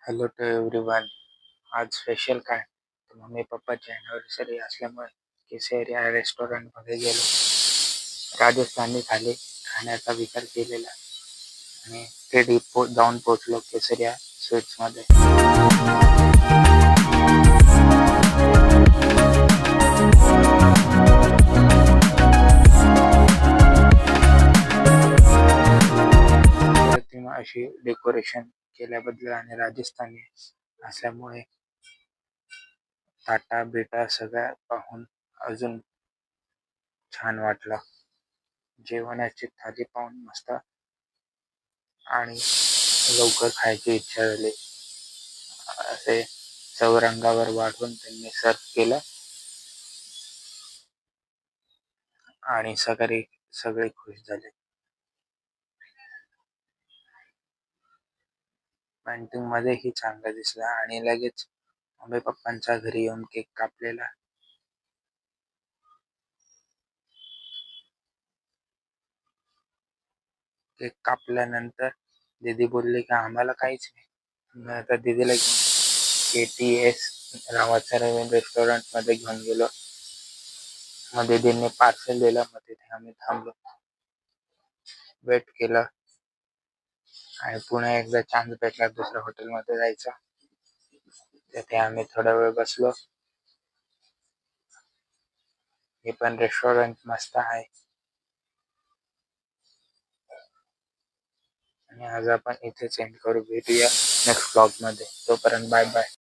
Hello to everyone. आज special काय, तर मम्मी पप्पाची अॅनिव्हर्सरी असल्यामुळे केसर या रेस्टॉरंटमध्ये गेलो. राजस्थानी थाली खाण्याचा विचार केलेला आणि ते जाऊन पोचलो केसरिया स्वीट्समध्ये. प्रतिमा अशी डेकोरेशन केल्याबद्दल आणि राजस्थानी असल्यामुळे ताटा बेटा सगळ्या पाहून अजून छान वाटलं. जेवणाची थाली पाहून मस्त आणि लवकर खायची इच्छा झाली. असे चौरंगावर वाढवून त्यांनी सर्व केलं आणि सगळे खुश झाले. पेंटिंग मध्येही चांगलं दिसलं आणि लगेच मम्मी पप्पांच्या घरी येऊन केक कापलेला. केक कापल्यानंतर दीदी बोलली की आम्हाला काहीच नाही. मी आता दीदीला KTS नावाच्या नवीन रेस्टॉरंट मध्ये घेऊन गेलो. मग दीदींनी पार्सल दिलं. मग तिथे आम्ही थांबलो, वेट केलं आणि पुन्हा एकदा चान्स भेटला दुसऱ्या हॉटेलमध्ये जायचा. तिथे आम्ही थोडा वेळ बसलो. हे पण रेस्टॉरंट मस्त आहे आणि आज आपण इथेच एंड करू. भेटूया नेक्स्ट ब्लॉग मध्ये. तोपर्यंत बाय बाय.